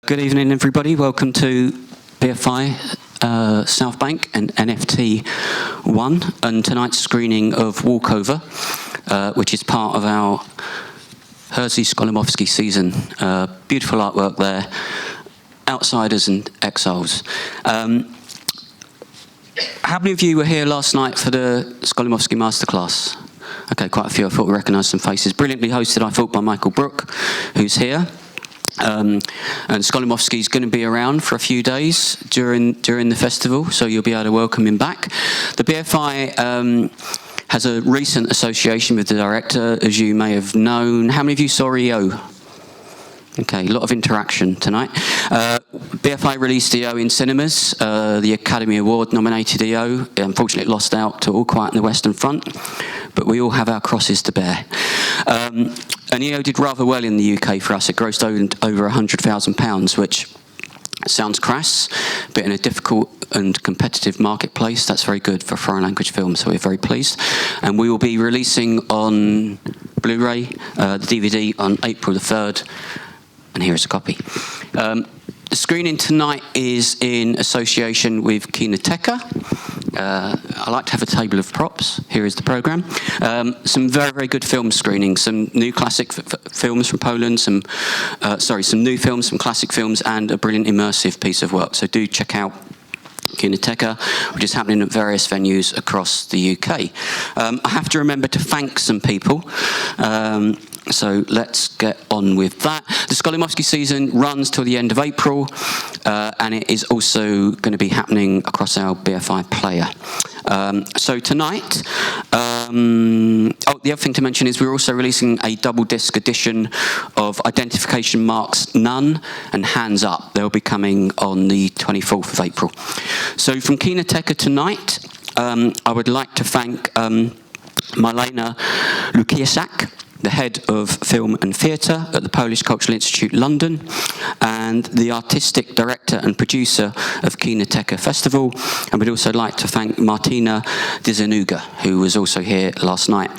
Good evening, everybody. Welcome to BFI Southbank and NFT 1 and tonight's screening of Walkover, which is part of our Jerzy Skolimowski season. Beautiful artwork there. Outsiders and Exiles. How many of you were here last night for the Skolimowski masterclass? Okay, quite a few. I thought we recognised some faces. Brilliantly hosted, I thought, by Michael Brooke, who's here. And Skolimowski's going to be around for a few days during the festival, so you'll be able to welcome him back. The BFI has a recent association with the director, as you may have known. How many of you saw EO? Okay, a lot of interaction tonight. BFI released EO in cinemas. The Academy Award nominated EO. Unfortunately, it lost out to All Quiet on the Western Front, but we all have our crosses to bear. And EO did rather well in the UK for us. It grossed over £100,000, which sounds crass, but in a difficult and competitive marketplace, that's very good for foreign language films, so we're very pleased. And we will be releasing on Blu-ray, the DVD, on April the 3rd, and here is a copy. The screening tonight is in association with Kinoteka. I like to have a table of props. Here is the programme. Some very, very good film screenings, some new classic films from Poland, some new films, some classic films, and a brilliant immersive piece of work. So do check out Kinoteka, which is happening at various venues across the UK. I have to remember to thank some people. So let's get on with that. The Skolimowski season runs till the end of April, and it is also going to be happening across our BFI player. So tonight, the other thing to mention is we're also releasing a double disc edition of Identification Marks None and Hands Up. They'll be coming on the 24th of April. So from Kinoteka tonight, I would like to thank Marlena Lukiasak, the head of film and theatre at the Polish Cultural Institute London, and the artistic director and producer of Kinoteka Festival. And we'd also like to thank Martina Dyzenuga, who was also here last night,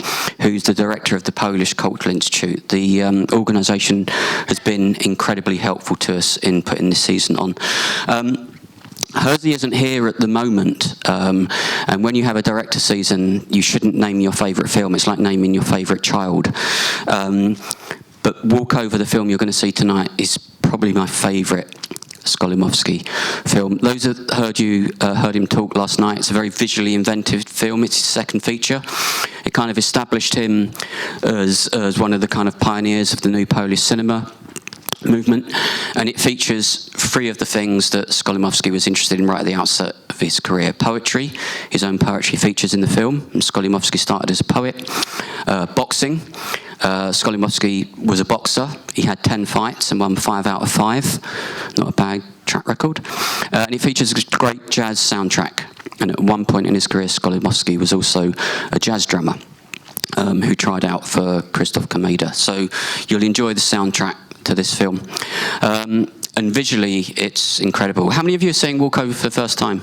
who's the director of the Polish Cultural Institute. The organisation has been incredibly helpful to us in putting this season on. Jerzy isn't here at the moment, and when you have a director season, you shouldn't name your favourite film. It's like naming your favourite child. But Walkover, the film you're going to see tonight, is probably my favourite Skolimowski film. Those that heard him talk last night, it's a very visually inventive film. It's his second feature. It kind of established him as one of the kind of pioneers of the new Polish cinema movement, and it features three of the things that Skolimowski was interested in right at the outset of his career. Poetry, his own poetry features in the film. Skolimowski started as a poet. Boxing, Skolimowski was a boxer. He had 10 fights and won 5 out of 5. Not a bad track record. And it features a great jazz soundtrack. And at one point in his career, Skolimowski was also a jazz drummer who tried out for Krzysztof Kameda. So you'll enjoy the soundtrack to this film. And visually, it's incredible. How many of you are seeing Walkover for the first time?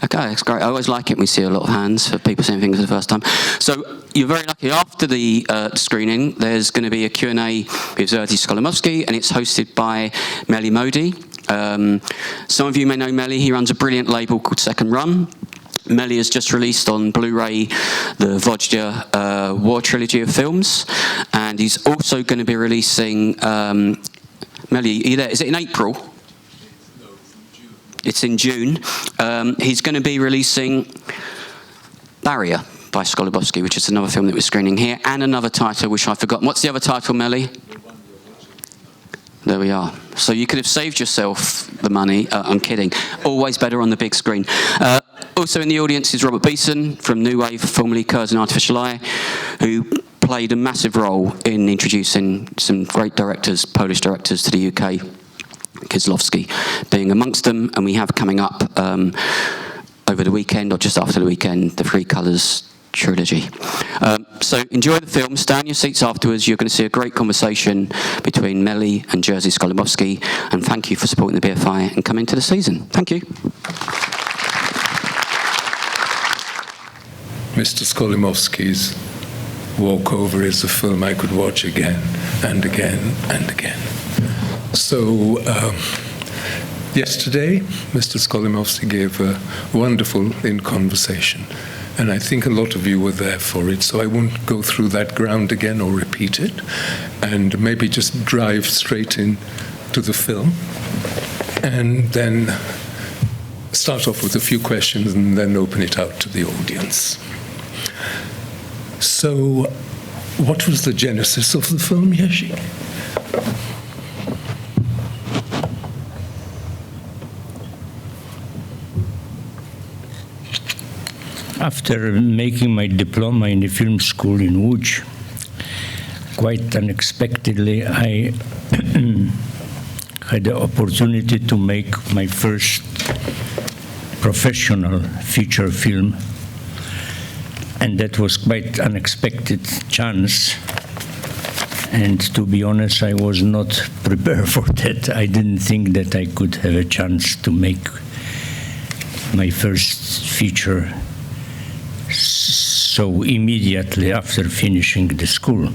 Okay, that's great. I always like it when we see a lot of hands for people seeing things for the first time. So you're very lucky. After the screening, there's going to be a Q&A with Jerzy Skolimowski, and it's hosted by Meli Modi. Some of you may know Meli. He runs a brilliant label called Second Run. Meli has just released on Blu-ray the Wojda War trilogy of films, and he's also going to be releasing... Meli, are you there? Is it in April? No, it's in June. He's going to be releasing Barrier by Skolimowski, which is another film that we're screening here, and another title which I've forgotten. What's the other title, Meli? There we are. So you could have saved yourself the money. I'm kidding. Always better on the big screen. Also in the audience is Robert Beeson from New Wave, formerly Curves and Artificial Eye, who played a massive role in introducing some great directors, Polish directors, to the UK, Kieslowski being amongst them. And we have coming up over the weekend, or just after the weekend, the Three Colours trilogy. So enjoy the film, stay on your seats afterwards. You're going to see a great conversation between Meli and Jerzy Skolimowski, and thank you for supporting the BFI and coming to the season. Thank you. Mr. Skolimowski's Walkover is a film I could watch again and again and again. So yesterday, Mr. Skolimowski gave a wonderful in-conversation, and I think a lot of you were there for it, so I won't go through that ground again or repeat it, and maybe just drive straight in to the film, and then start off with a few questions and then open it out to the audience. So, what was the genesis of the film, Jerzy? After making my diploma in the film school in Łódź, quite unexpectedly, I had the opportunity to make my first professional feature film, and that was quite unexpected chance. And to be honest, I was not prepared for that. I didn't think that I could have a chance to make my first feature so immediately after finishing the school.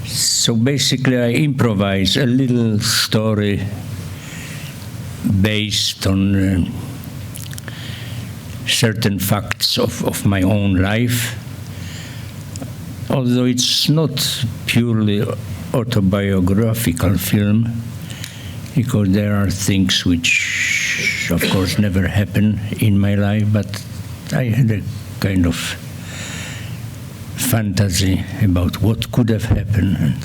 So basically I improvised a little story based on certain facts of my own life, although it's not purely autobiographical film, because there are things which of course never happened in my life, but I had a kind of fantasy about what could have happened.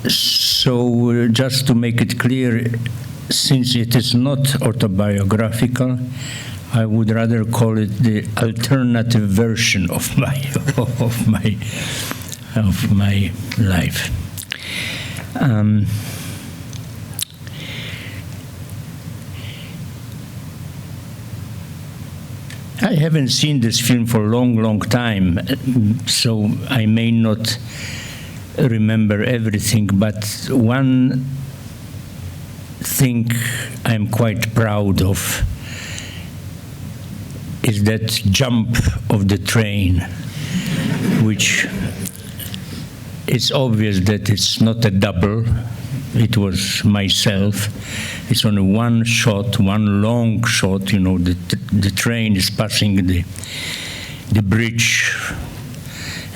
So just to make it clear, since it is not autobiographical, I would rather call it the alternative version of my life. I haven't seen this film for a long time, so I may not remember everything, but one thing I'm quite proud of is that jump of the train, which it's obvious that it's not a double. It was myself. It's only one shot, one long shot. You know, the train is passing the bridge,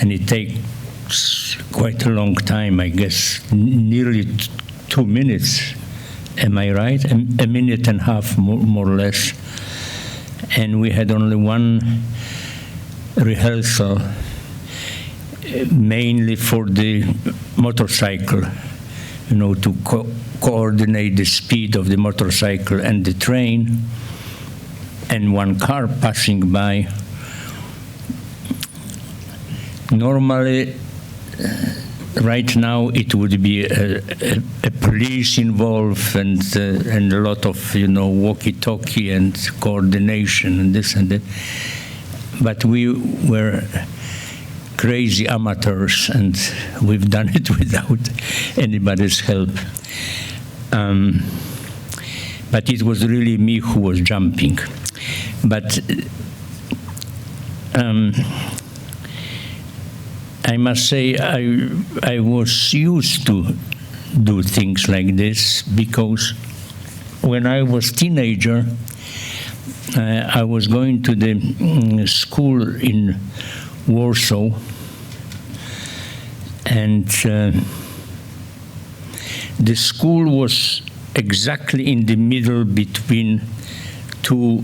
and it takes quite a long time, I guess, nearly 2 minutes. Am I right? A minute and a half, more or less. And we had only one rehearsal, mainly for the motorcycle, you know, to coordinate the speed of the motorcycle and the train, and one car passing by. Normally, right now, it would be a police involved and a lot of, you know, walkie-talkie and coordination and this and that. But we were crazy amateurs, and we've done it without anybody's help. But it was really me who was jumping. But I must say I was used to do things like this, because when I was teenager, I was going to the school in Warsaw, and the school was exactly in the middle between two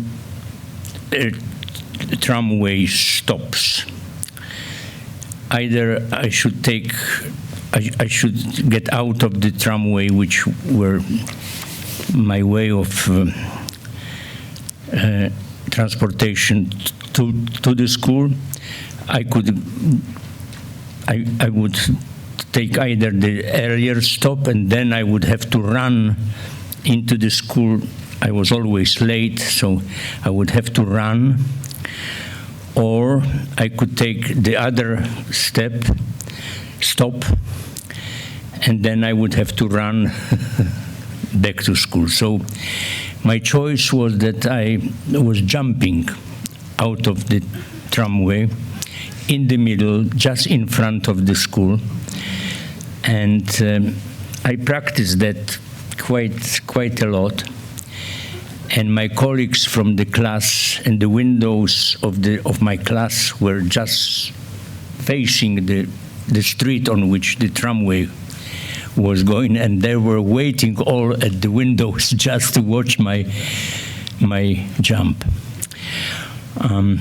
tramway stops. Either I should get out of the tramway, which were my way of transportation to the school. I would take either the earlier stop, and then I would have to run into the school. I was always late, so I would have to run. Or I could take the other stop, and then I would have to run back to school. So my choice was that I was jumping out of the tramway, in the middle, just in front of the school. And I practiced that quite a lot. And my colleagues from the class and the windows of my class were just facing the street on which the tramway was going, and they were waiting all at the windows just to watch my jump. And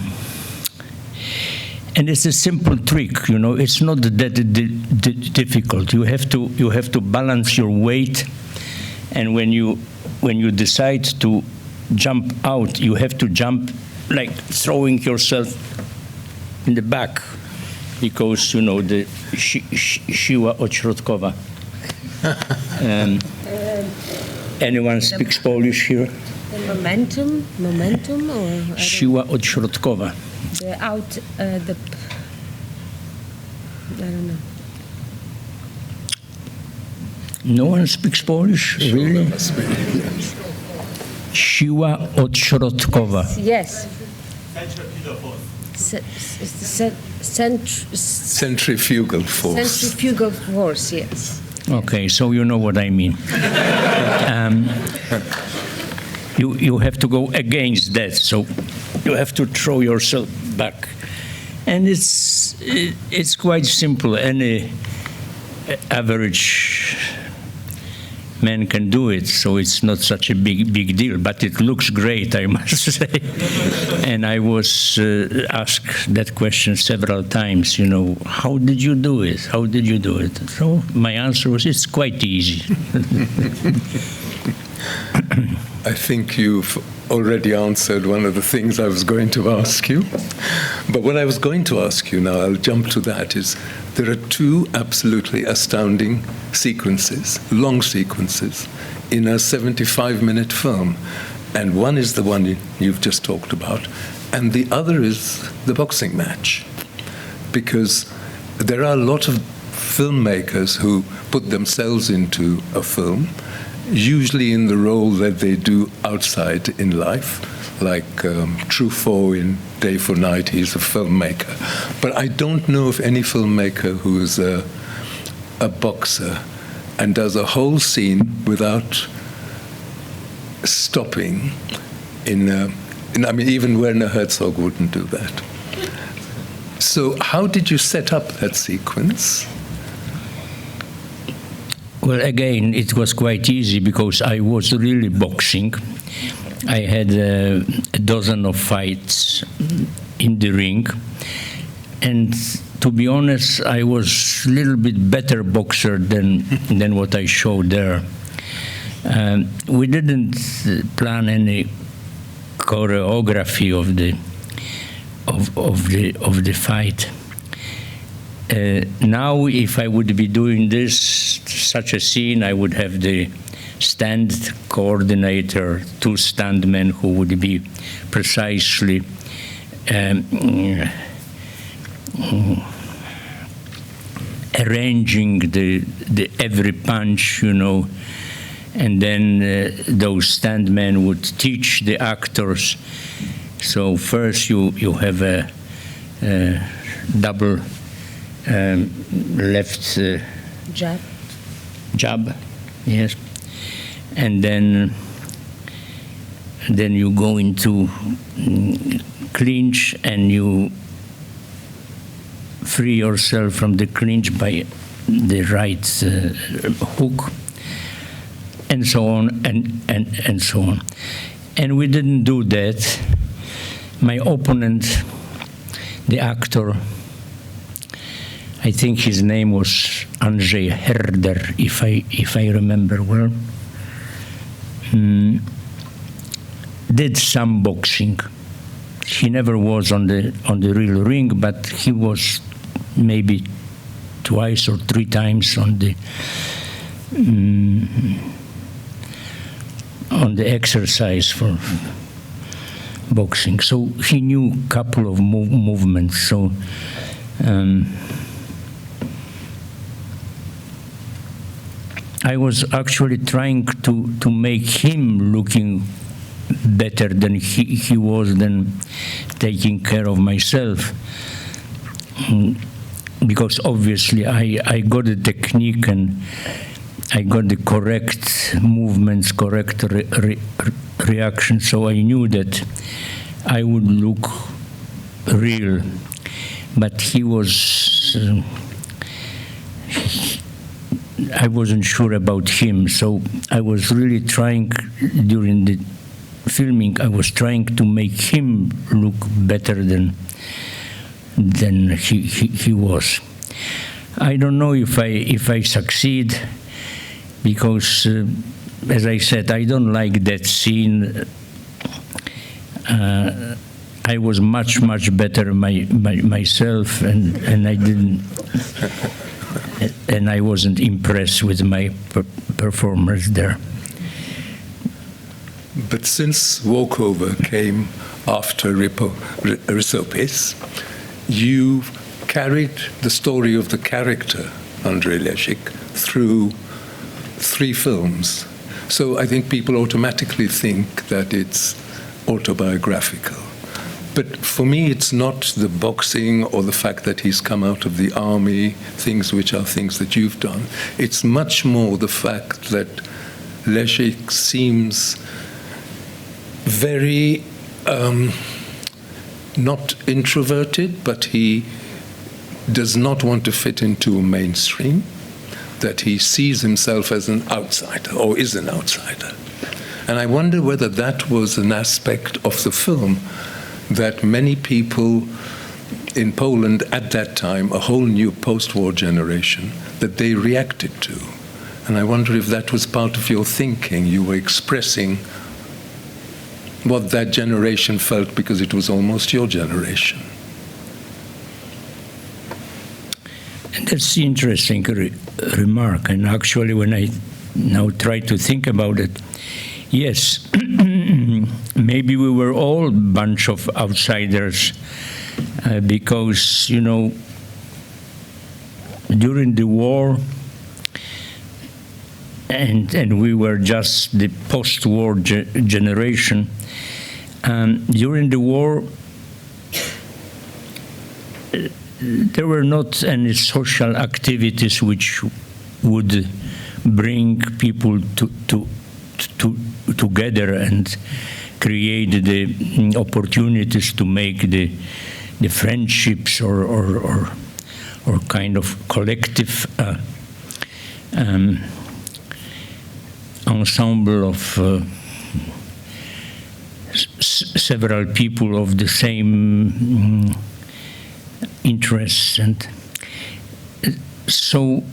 it's a simple trick, you know. It's not that difficult. You have to balance your weight, and when you decide to jump out, you have to jump like throwing yourself in the back, because you know the siła odśrodkowa. Anyone speaks Polish here? The momentum, or Siła odśrodkowa. I don't know. No one speaks Polish, really? Siła odśrodkowa. Yes. Centrifugal force. Centrifugal force, yes. Okay, so you know what I mean. You have to go against that, so you have to throw yourself back, and it's quite simple. Any average man can do it, so it's not such a big deal. But it looks great, I must say. And I was asked that question several times. You know, how did you do it? How did you do it? So my answer was, it's quite easy. I think you've already answered one of the things I was going to ask you. But what I was going to ask you now, I'll jump to that, is there are two absolutely astounding sequences, long sequences, in a 75-minute film. And one is the one you've just talked about, and the other is the boxing match. Because there are a lot of filmmakers who put themselves into a film, usually in the role that they do outside in life, like Truffaut in Day for Night, he's a filmmaker. But I don't know of any filmmaker who is a boxer and does a whole scene without stopping I mean, even Werner Herzog wouldn't do that. So how did you set up that sequence? Well, again, it was quite easy because I was really boxing. I had a dozen of fights in the ring. And to be honest, I was a little bit better boxer than what I showed there. We didn't plan any choreography of the fight. Now, if I would be doing such a scene, I would have the stand coordinator, two stuntmen who would be precisely arranging the every punch, you know, and then those stuntmen would teach the actors. So first you have a double left jab, yes, and then you go into clinch and you free yourself from the clinch by the right hook, and so on and so on. And we didn't do that. My opponent, the actor, I think his name was Andrzej Herder, if I remember well, did some boxing. He never was on the real ring, but he was maybe twice or three times on the exercise for boxing. So he knew a couple of movements. So I was actually trying to make him looking better than he was, than taking care of myself. because obviously I got the technique and I got the correct movements, correct reaction, so I knew that I would look real. But he was, I wasn't sure about him, so I was really trying, during the filming, I was trying to make him look better than he was. I don't know if I succeed, because, as I said, I don't like that scene. I was much better myself, and I didn't, and I wasn't impressed with my performance there. But since Walkover came after Rysopis, you carried the story of the character Andrzej Lesik through 3 films. So I think people automatically think that it's autobiographical. But for me, it's not the boxing or the fact that he's come out of the army, things which are things that you've done. It's much more the fact that Lesik seems very not introverted, but he does not want to fit into a mainstream, that he sees himself as an outsider, or is an outsider. And I wonder whether that was an aspect of the film that many people in Poland at that time, a whole new post-war generation, that they reacted to. And I wonder if that was part of your thinking. You were expressing what that generation felt because it was almost your generation. And that's an interesting remark. And actually, when I now try to think about it, yes, maybe we were all a bunch of outsiders because, you know, during the war, and we were just the post-war generation. During the war, there were not any social activities which would bring people together and create the opportunities to make the friendships or kind of collective ensemble of several people of the same interests, and so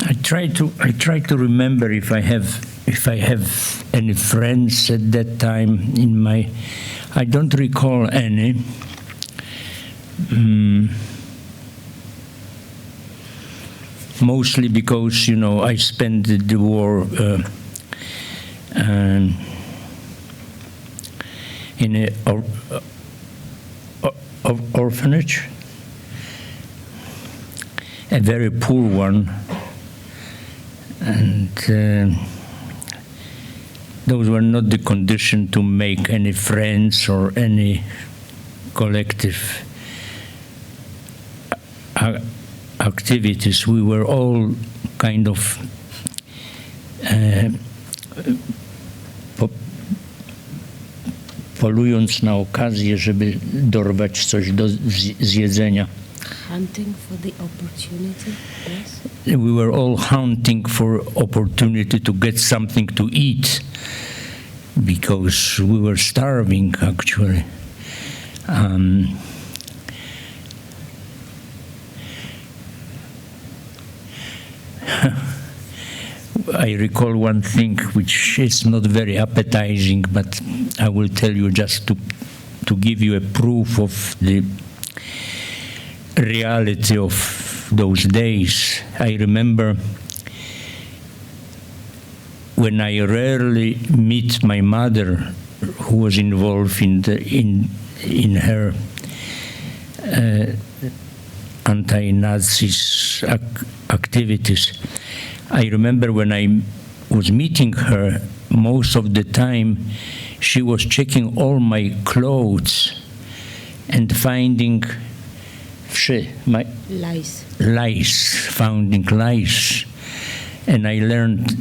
I try to remember if I have any friends at that time in my. I don't recall any. Mostly because, you know, I spent the war in an orphanage, a very poor one, and those were not the conditions to make any friends or any collective activities. We were all kind of polując na okazję, żeby dorwać coś do zjedzenia. Hunting for the opportunity, yes? We were all hunting for opportunity to get something to eat because we were starving, actually. I recall one thing which is not very appetizing, but I will tell you just to give you a proof of the reality of those days. I remember when I rarely meet my mother, who was involved in her anti-Nazi activities. I remember when I was meeting her, most of the time she was checking all my clothes and finding finding lies. And I learned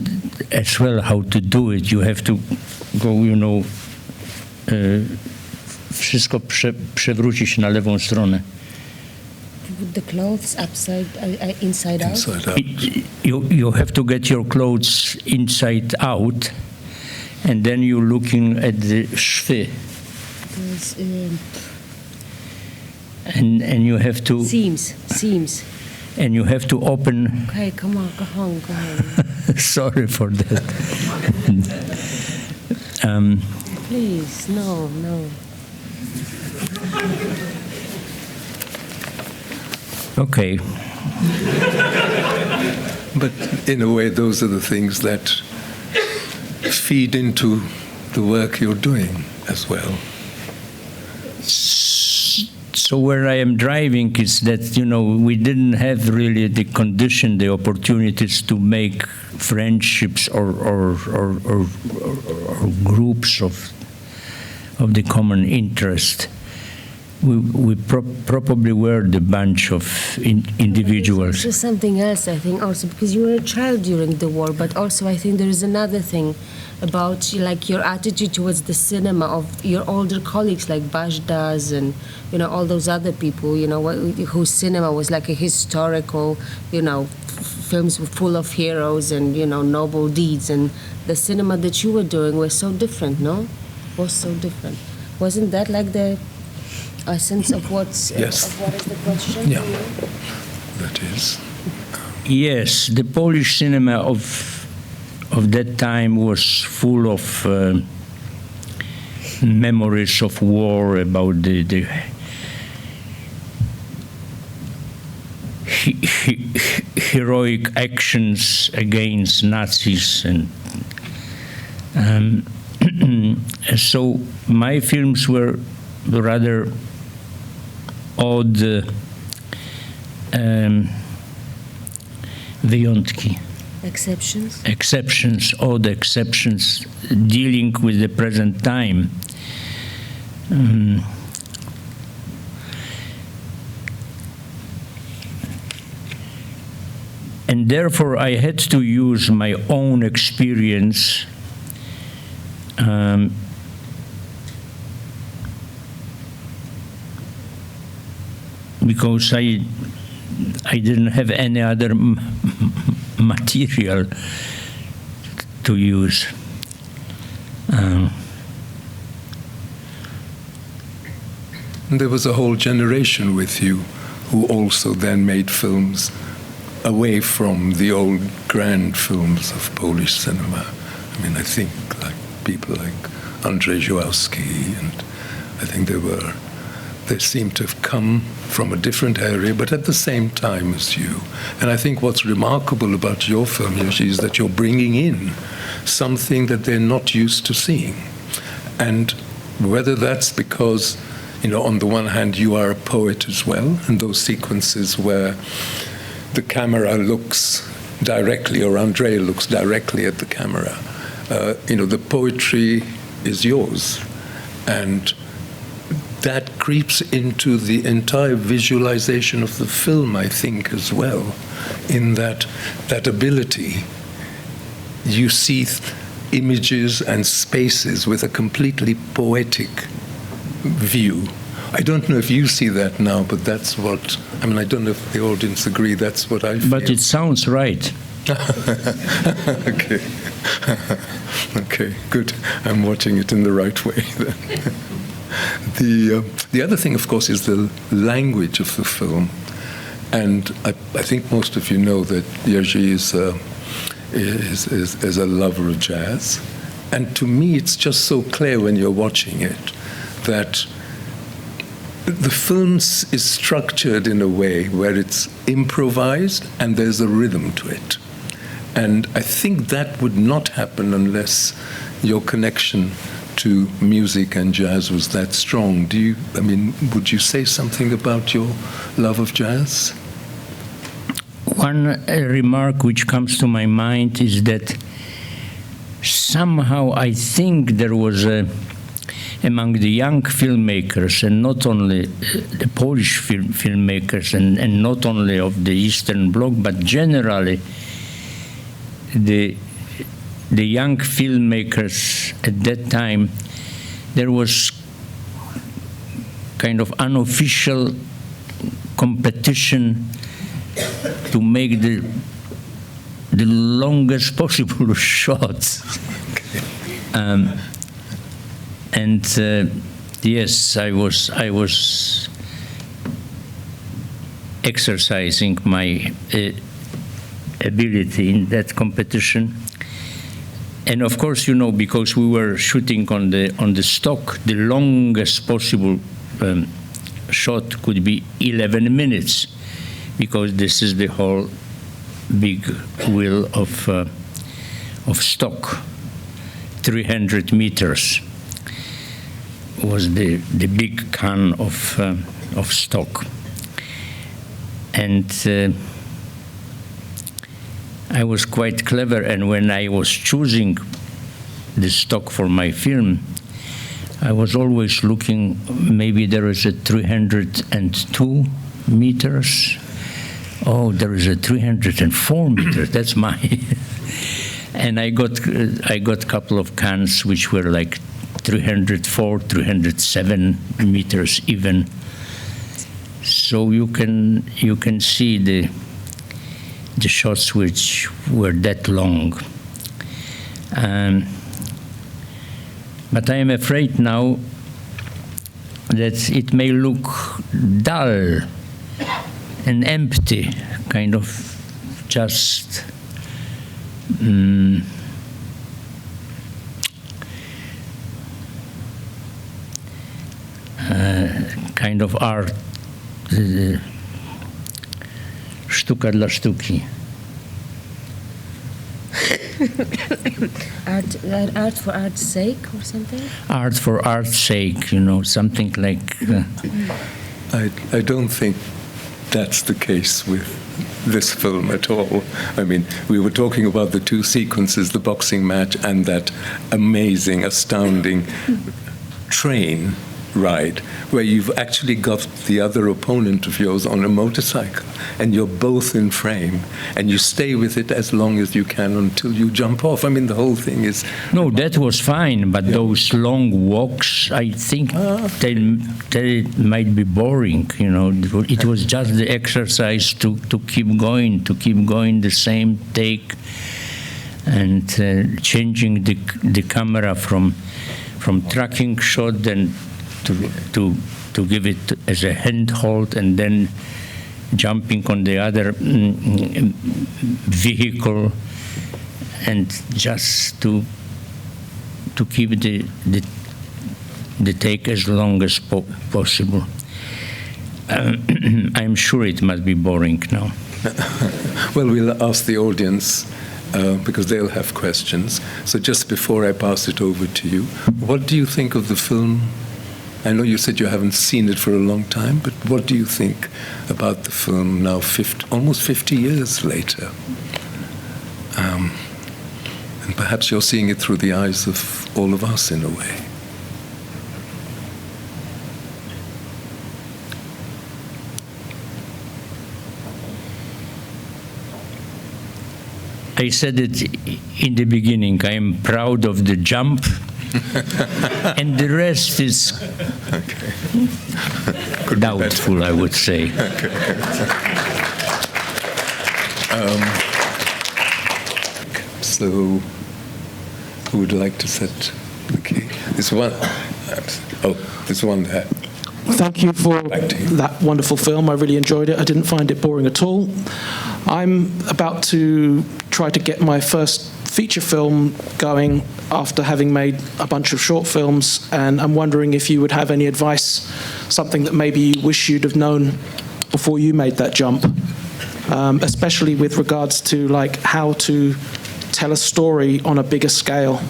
as well how to do it. You have to go, wszystko przewrócić na lewą stronę. Put the clothes inside out? Inside out. You have to get your clothes inside out, and then you're looking at the szwy. And you have to... Seams. And you have to open... Okay, come on, go on. Sorry for that. Please, no. Okay. But in a way, those are the things that feed into the work you're doing as well. So where I am driving is that, we didn't have really the condition, the opportunities to make friendships or groups of the common interest. We probably were the bunch of individuals. There's something else, I think, also, because you were a child during the war, but also I think there is another thing about your attitude towards the cinema of your older colleagues like Bajdas and all those other people whose cinema was like a historical films were full of heroes and noble deeds, and the cinema that you were doing was so different. Wasn't that like the essence of what's Yes. of what is the question? Yeah, that is. Yes, the Polish cinema of that time was full of memories of war, about the heroic actions against Nazis, and so my films were rather odd wyjątki. Exceptions, odd exceptions, dealing with the present time. And therefore I had to use my own experience because I didn't have any other material to use. There was a whole generation with you who also then made films away from the old grand films of Polish cinema. I mean, I think like people like Andrzej Żuławski, and I think they seem to have come from a different area, but at the same time as you. And I think what's remarkable about your film, Jerzy, is that you're bringing in something that they're not used to seeing. And whether that's because, on the one hand, you are a poet as well, and those sequences where the camera looks directly, or Andrzej looks directly at the camera, the poetry is yours. And that creeps into the entire visualization of the film, I think, as well, in that ability. You see images and spaces with a completely poetic view. I don't know if you see that now, but that's what, I don't know if the audience agree, that's what I feel. But it sounds right. Okay. Okay, good. I'm watching it in the right way then. The other thing, of course, is the language of the film. And I think most of you know that Jerzy is a lover of jazz. And to me, it's just so clear when you're watching it that the film is structured in a way where it's improvised and there's a rhythm to it. And I think that would not happen unless your connection to music and jazz was that strong. Would you say something about your love of jazz? One remark which comes to my mind is that somehow I think there was among the young filmmakers, and not only the Polish filmmakers, and not only of the Eastern Bloc, but generally the young filmmakers at that time, there was kind of unofficial competition to make the longest possible shots. And yes, I was exercising my ability in that competition. And of course, you know, because we were shooting on the stock, the longest possible shot could be 11 minutes, because this is the whole big wheel of stock. 300 meters was the big can of stock, and I was quite clever. And when I was choosing the stock for my film, I was always looking. Maybe there is a 302 meters. Oh, there is a 304 meters. That's my. And I got a couple of cans which were like 304, 307 meters even. So you can see the shots which were that long. But I am afraid now that it may look dull and empty, kind of just kind of art, sztuka dla sztuki. Art for art's sake or something? Art for art's sake, you know, something like... I don't think that's the case with this film at all. I mean, we were talking about the two sequences, the boxing match and that amazing, astounding train ride, where you've actually got the other opponent of yours on a motorcycle, and you're both in frame, and you stay with it as long as you can until you jump off. I mean, the whole thing is... No, that was fine, but those long walks, I think they might be boring, you know. It was just the exercise to keep going the same take, and changing the camera from tracking shot then to give it as a handhold, and then jumping on the other vehicle, and just to keep the take as long as possible. I'm sure it must be boring now. Well, we'll ask the audience because they'll have questions. So just before I pass it over to you, what do you think of the film? I know you said you haven't seen it for a long time, but what do you think about the film now, almost 50 years later? And perhaps you're seeing it through the eyes of all of us in a way. I said it in the beginning, I am proud of the jump, and the rest is doubtful, I would say. So, who would like to set the key? This one. This one there. Thank you for that wonderful film. I really enjoyed it. I didn't find it boring at all. I'm about to try to get my first feature film going after having made a bunch of short films, and I'm wondering if you would have any advice, something that maybe you wish you'd have known before you made that jump, especially with regards to like how to tell a story on a bigger scale.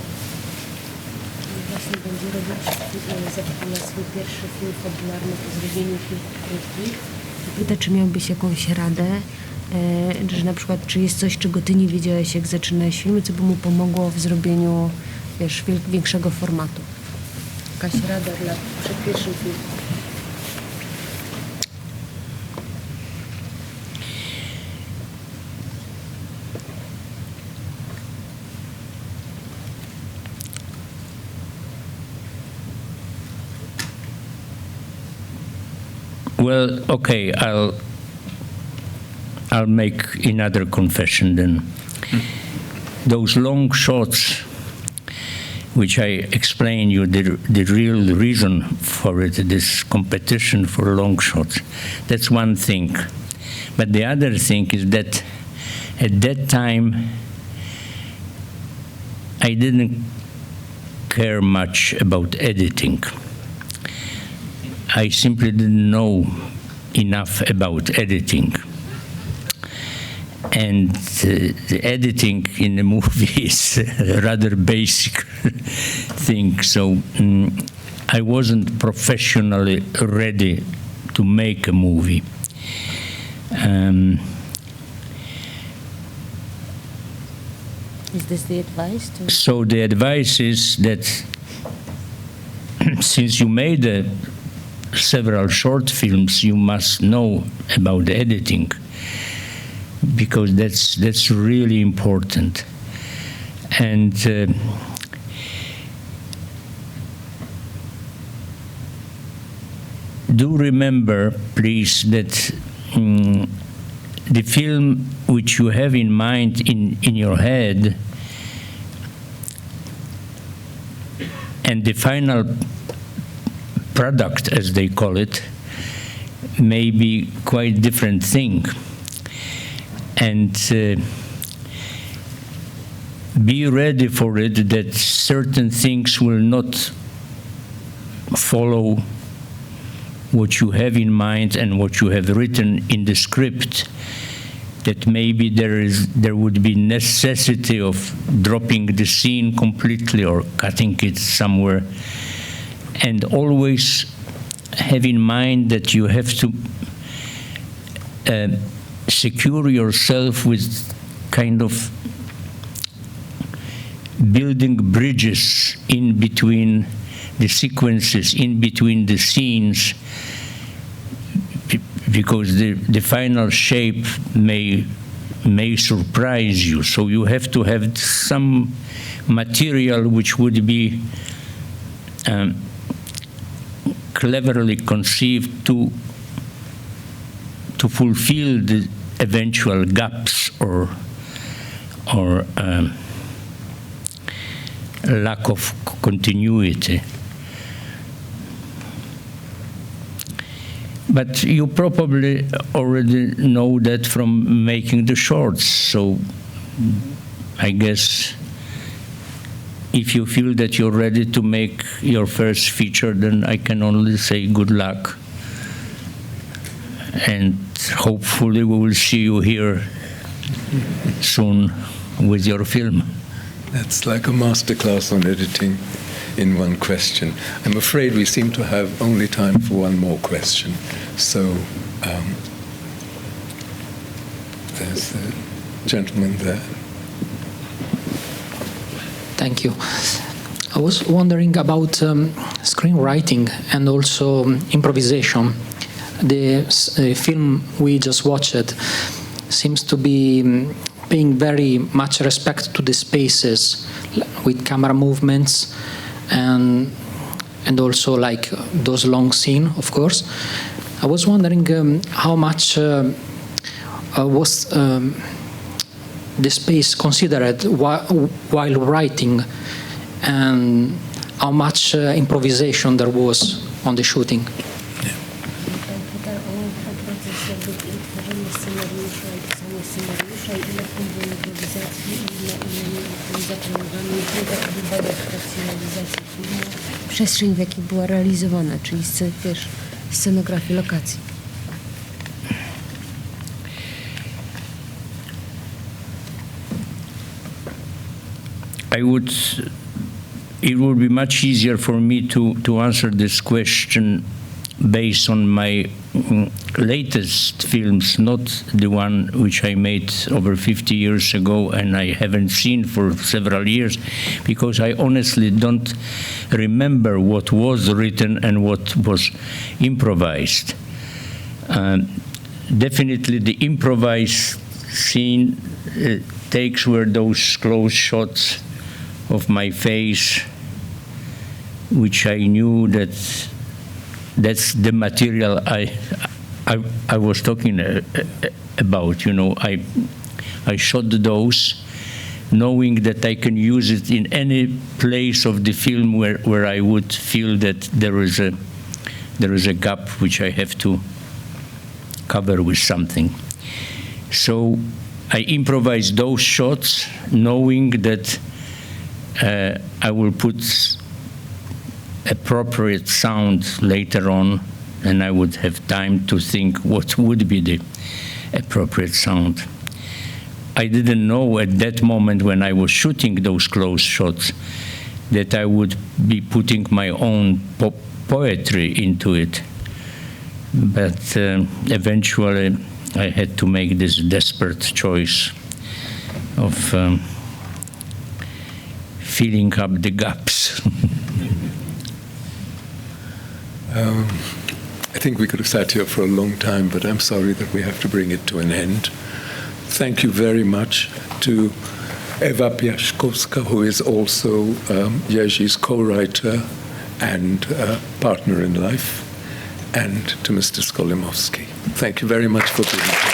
Pyta, czy miałbyś jakąś radę że na przykład, czy jest coś, czego ty nie wiedziałeś, jak zaczynałeś filmy, co by mu pomogło w zrobieniu, wiesz, większego formatu? Jakaś rada przed pierwszym filmem? Well, okay, I'll make another confession then. Those long shots, which I explained you the real reason for it, this competition for long shots, that's one thing. But the other thing is that at that time, I didn't care much about editing. I simply didn't know enough about editing. And the editing in a movie is a rather basic thing. So I wasn't professionally ready to make a movie. Is this the advice? So the advice is that since you made several short films, you must know about editing, because that's really important. And do remember, please, that the film which you have in mind in your head and the final product, as they call it, may be quite different thing. And be ready for it, that certain things will not follow what you have in mind and what you have written in the script. That maybe there would be necessity of dropping the scene completely or cutting it somewhere. And always have in mind that you have to secure yourself with kind of building bridges in between the sequences, in between the scenes, because the final shape may surprise you. So you have to have some material which would be cleverly conceived to fulfill the eventual gaps or lack of continuity. But you probably already know that from making the shorts, so I guess if you feel that you're ready to make your first feature, then I can only say good luck. And hopefully we will see you here soon with your film. That's like a masterclass on editing in one question. I'm afraid we seem to have only time for one more question. So there's the gentleman there. Thank you. I was wondering about screenwriting and also improvisation. The film we just watched seems to be paying very much respect to the spaces with camera movements and also like those long scenes, of course. I was wondering how much was the space considered while writing, and how much improvisation there was on the shooting. Przestrzeń, w jakiej była realizowana, czyli wiesz, scenografii lokacji. It would be much easier for me to answer this question based on my latest films, not the one which I made over 50 years ago and I haven't seen for several years, because I honestly don't remember what was written and what was improvised. Definitely the improvised scene takes were those close shots of my face, which I knew that that's the material I was talking about. You know, I shot those, knowing that I can use it in any place of the film where I would feel that there is a gap which I have to cover with something. So I improvised those shots, knowing that I will put appropriate sound later on, and I would have time to think what would be the appropriate sound. I didn't know at that moment when I was shooting those close shots that I would be putting my own poetry into it. But eventually I had to make this desperate choice of filling up the gaps. I think we could have sat here for a long time, but I'm sorry that we have to bring it to an end. Thank you very much to Ewa Piaszkowska, who is also Jerzy's co-writer and partner in life, and to Mr. Skolimowski. Thank you very much for being here.